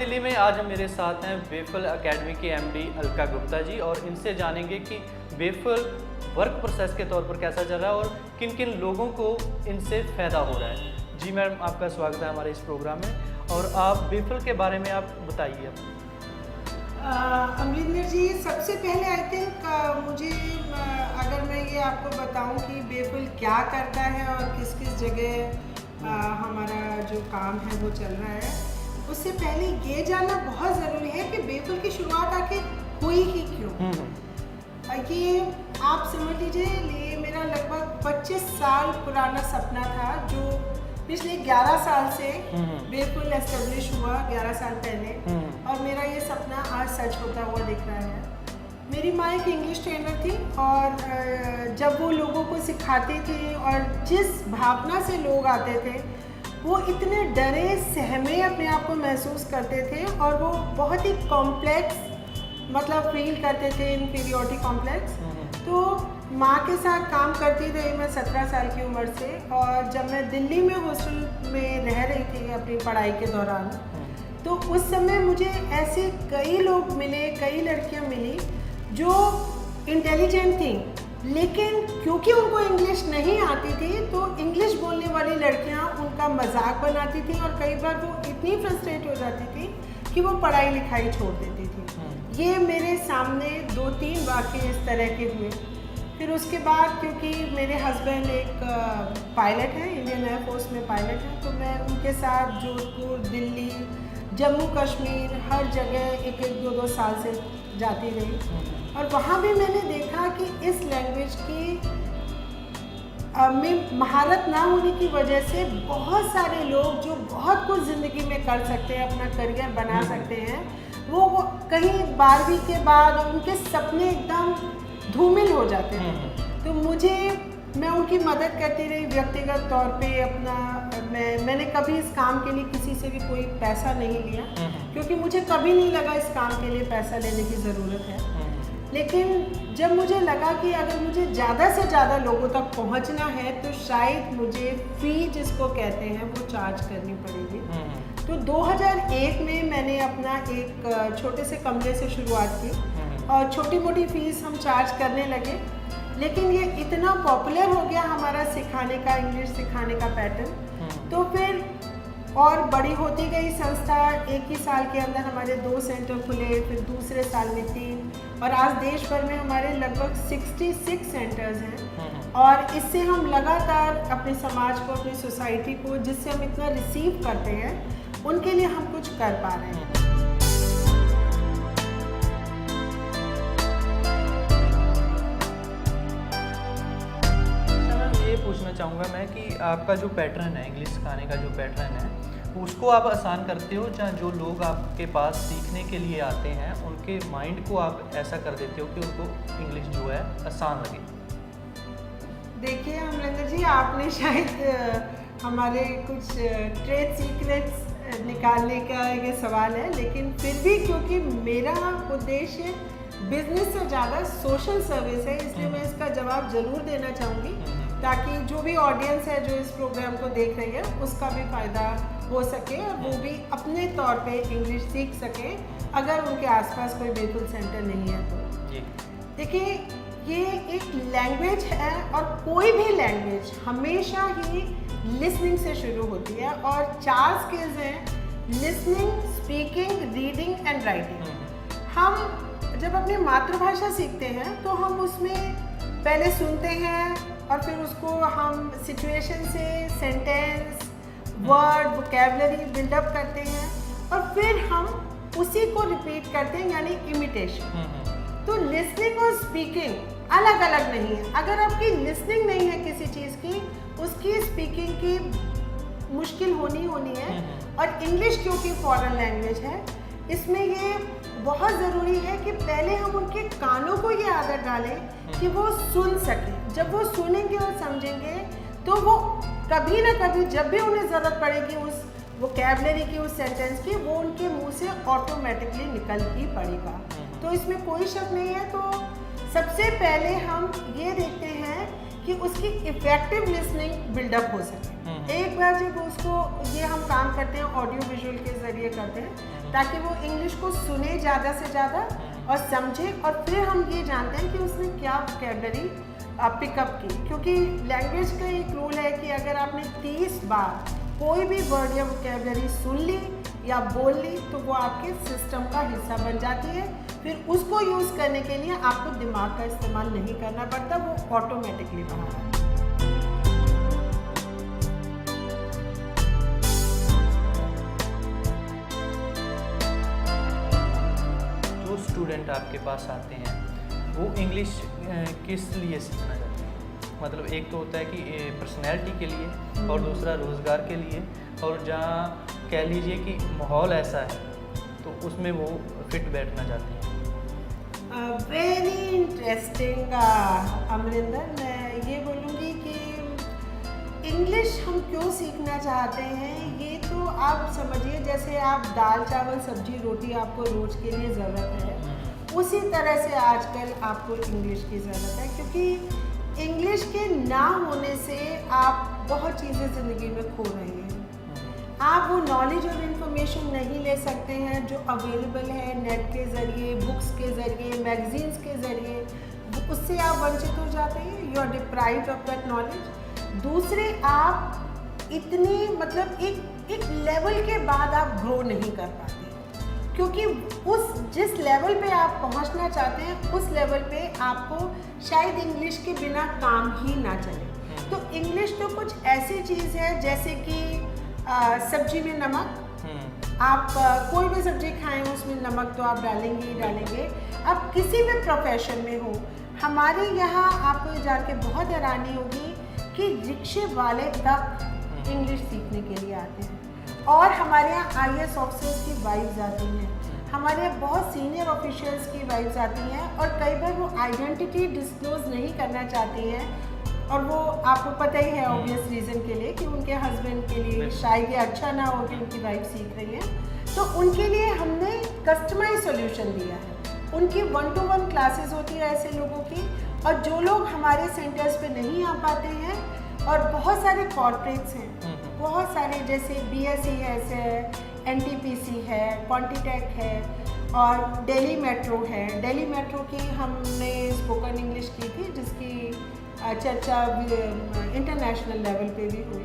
दिल्ली में आज मेरे साथ हैं बेफल एकेडमी के एमडी अलका गुप्ता जी और इनसे जानेंगे कि बेफल वर्क प्रोसेस के तौर पर कैसा चल रहा है और किन किन लोगों को इनसे फ़ायदा हो रहा है। जी मैम, आपका स्वागत है हमारे इस प्रोग्राम में और आप बेफल के बारे में आप बताइए। अमरिंदर जी, सबसे पहले आई थिंक मुझे अगर मैं ये आपको बताऊं कि बेफल क्या करता है और किस किस जगह हमारा जो काम है वो चल रहा है, उससे पहले ये जानना बहुत ज़रूरी है कि बेफल की शुरुआत आखिर हुई ही क्यों। ये आप समझ लीजिए, ये मेरा लगभग 25 साल पुराना सपना था जो पिछले 11 साल से बेफल एस्टेब्लिश हुआ, 11 साल पहले, और मेरा ये सपना आज सच होता हुआ दिख रहा है। मेरी माँ एक इंग्लिश ट्रेनर थी और जब वो लोगों को सिखाती थी और जिस भावना से लोग आते थे, वो इतने डरे सहमे अपने आप को महसूस करते थे और वो बहुत ही कॉम्प्लेक्स मतलब फील करते थे, इन्फीरियरिटी कॉम्प्लेक्स। तो माँ के साथ काम करती रही मैं 17 साल की उम्र से, और जब मैं दिल्ली में हॉस्टल में रह रही थी अपनी पढ़ाई के दौरान, तो उस समय मुझे ऐसे कई लोग मिले, कई लड़कियाँ मिली जो इंटेलिजेंट थी, लेकिन क्योंकि उनको इंग्लिश नहीं आती थी तो इंग्लिश बोलने वाली लड़कियाँ उनका मजाक बनाती थी और कई बार वो इतनी फ्रस्ट्रेट हो जाती थी कि वो पढ़ाई लिखाई छोड़ देती थी। ये मेरे सामने 2-3 वाक़ये इस तरह के हुए। फिर उसके बाद क्योंकि मेरे हस्बैंड एक पायलट हैं, इंडियन एयरफोर्स में पायलट हैं, तो मैं उनके साथ जोधपुर, दिल्ली, जम्मू कश्मीर हर जगह 1-2 साल से जाती रही। और वहाँ भी मैंने देखा कि इस लैंग्वेज की में महारत ना होने की वजह से बहुत सारे लोग जो बहुत कुछ ज़िंदगी में कर सकते हैं, अपना करियर बना सकते हैं, वो कहीं 12वीं के बाद उनके सपने एकदम धूमिल हो जाते हैं। तो मैं उनकी मदद करती रही व्यक्तिगत तौर पे। मैंने कभी इस काम के लिए किसी से भी कोई पैसा नहीं लिया, क्योंकि मुझे कभी नहीं लगा इस काम के लिए पैसा लेने की ज़रूरत है। लेकिन जब मुझे लगा कि अगर मुझे ज़्यादा से ज़्यादा लोगों तक पहुंचना है तो शायद मुझे फ़ी जिसको कहते हैं वो चार्ज करनी पड़ेगी। तो 2001 में मैंने अपना एक छोटे से कमरे से शुरुआत की और छोटी मोटी फ़ीस हम चार्ज करने लगे। लेकिन ये इतना पॉपुलर हो गया हमारा सिखाने का, इंग्लिश सिखाने का पैटर्न, तो फिर और बड़ी होती गई संस्था। एक ही साल के अंदर हमारे 2 सेंटर खुले, फिर दूसरे साल में 3, और आज देश भर में हमारे लगभग 66 सेंटर्स हैं। और इससे हम लगातार अपने समाज को, अपनी सोसाइटी को, जिससे हम इतना रिसीव करते हैं, उनके लिए हम कुछ कर पा रहे हैं। ये पूछना चाहूँगा मैं कि आपका जो पैटर्न है, इंग्लिश सिखाने का जो पैटर्न है, उसको आप आसान करते हो, जहाँ जो लोग आपके पास सीखने के लिए आते हैं उनके माइंड को आप ऐसा कर देते हो कि उनको इंग्लिश जो है आसान लगे? देखिए अमरिंदर जी, आपने शायद हमारे कुछ ट्रेड सीक्रेट्स निकालने का ये सवाल है, लेकिन फिर भी क्योंकि मेरा उद्देश्य बिजनेस से ज़्यादा सोशल सर्विस है, इसलिए मैं इसका जवाब ज़रूर देना चाहूँगी, ताकि जो भी ऑडियंस है जो इस प्रोग्राम को देख रही है उसका भी फ़ायदा हो सके और वो भी अपने तौर पे इंग्लिश सीख सके अगर उनके आसपास कोई बेफल सेंटर नहीं है तो। देखिए, ये एक लैंग्वेज है और कोई भी लैंग्वेज हमेशा ही लिसनिंग से शुरू होती है, और 4 स्किल्स हैं: listening, speaking, reading and writing. हम जब अपनी मातृभाषा सीखते हैं तो हम उसमें पहले सुनते हैं और फिर उसको हम सिचुएशन से सेंटेंस, वर्ड, वोकैबुलरी बिल्डअप करते हैं और फिर हम उसी को रिपीट करते हैं, यानी इमिटेशन। तो लिसनिंग और स्पीकिंग अलग अलग नहीं है। अगर आपकी लिसनिंग नहीं है किसी चीज़ की, उसकी स्पीकिंग की मुश्किल होनी है। और इंग्लिश क्योंकि फॉरेन लैंग्वेज है, इसमें ये बहुत ज़रूरी है कि पहले हम उनके कानों को ये आदत डालें कि वो सुन सकें। जब वो सुनेंगे और समझेंगे तो वो कभी ना कभी, जब भी उन्हें ज़रूरत पड़ेगी उस वोकैबुलरी की, उस सेंटेंस की, वो उनके मुंह से ऑटोमेटिकली निकल ही पड़ेगा। तो इसमें कोई शक नहीं है। तो सबसे पहले हम ये देखते हैं कि उसकी इफेक्टिव लिसनिंग बिल्डअप हो सके। एक बार जब उसको, ये हम काम करते हैं ऑडियो विजुअल के ज़रिए करते हैं ताकि वो इंग्लिश को सुने ज़्यादा से ज़्यादा और समझे, और फिर हम ये जानते हैं कि उसने क्या वोकैबुलरी पिकअप की। क्योंकि लैंग्वेज का एक रूल है कि अगर आपने 30 बार कोई भी वर्ड या वोकैबुलरी सुन ली या बोल ली तो वो आपके सिस्टम का हिस्सा बन जाती है। फिर उसको यूज़ करने के लिए आपको दिमाग का इस्तेमाल नहीं करना पड़ता, वो ऑटोमेटिकली बाहर आता है। जो स्टूडेंट आपके पास आते हैं वो इंग्लिश किस लिए सीखना चाहते हैं? मतलब एक तो होता है कि पर्सनैलिटी के लिए और दूसरा रोज़गार के लिए, और जहाँ कह लीजिए कि माहौल ऐसा है तो उसमें वो फिट बैठना चाहते हैं। वेरी इंटरेस्टिंग अमरिंदर, मैं ये बोलूँगी कि इंग्लिश हम क्यों सीखना चाहते हैं, ये तो आप समझिए जैसे आप दाल चावल सब्जी रोटी आपको रोज़ के लिए ज़रूरत है, उसी तरह से आजकल आपको इंग्लिश की ज़रूरत है। क्योंकि इंग्लिश के ना होने से आप बहुत चीज़ें ज़िंदगी में खो रहे हैं। आप वो नॉलेज और इन्फॉर्मेशन नहीं ले सकते हैं जो अवेलेबल है नेट के ज़रिए, बुक्स के ज़रिए, मैगजीन्स के ज़रिए, उससे आप वंचित हो जाते हैं। You are deprived of that knowledge. दूसरे, आप इतनी मतलब एक लेवल के बाद आप ग्रो नहीं कर पाते, क्योंकि उस जिस लेवल पे आप पहुंचना चाहते हैं उस लेवल पे आपको शायद इंग्लिश के बिना काम ही ना चले। तो इंग्लिश तो कुछ ऐसी चीज़ है जैसे कि सब्जी में नमक, आप कोई भी सब्जी खाएं उसमें नमक तो आप डालेंगे ही डालेंगे। आप किसी भी प्रोफेशन में हो, हमारे यहाँ आपको ये जान के बहुत हैरानी होगी कि रिक्शे वाले तक इंग्लिश सीखने के लिए आते हैं, और हमारे यहाँ IAS ऑफिसर्स की वाइफ्स आती हैं, हमारे यहाँ बहुत सीनियर ऑफिशियल्स की वाइफ्स आती हैं, और कई बार वो आइडेंटिटी डिस्क्लोज नहीं करना चाहती हैं, और वो आपको पता ही है ऑब्वियस रीज़न के लिए कि उनके हस्बैंड के लिए शायद ये अच्छा ना हो कि उनकी वाइफ सीख रही है। तो उनके लिए हमने कस्टमाइज सॉल्यूशन दिया है। उनकी 1-to-1 क्लासेस होती है ऐसे लोगों की, और जो लोग हमारे सेंटर्स पे नहीं आ पाते हैं, और बहुत सारे कॉर्पोरेट्स हैं, बहुत सारे जैसे BSES है, NTPC है, क्वांटिटेक है, और दिल्ली मेट्रो है। दिल्ली मेट्रो की हमने स्पोकन इंग्लिश की थी जिसकी चर्चा इंटरनेशनल लेवल पे भी हुई।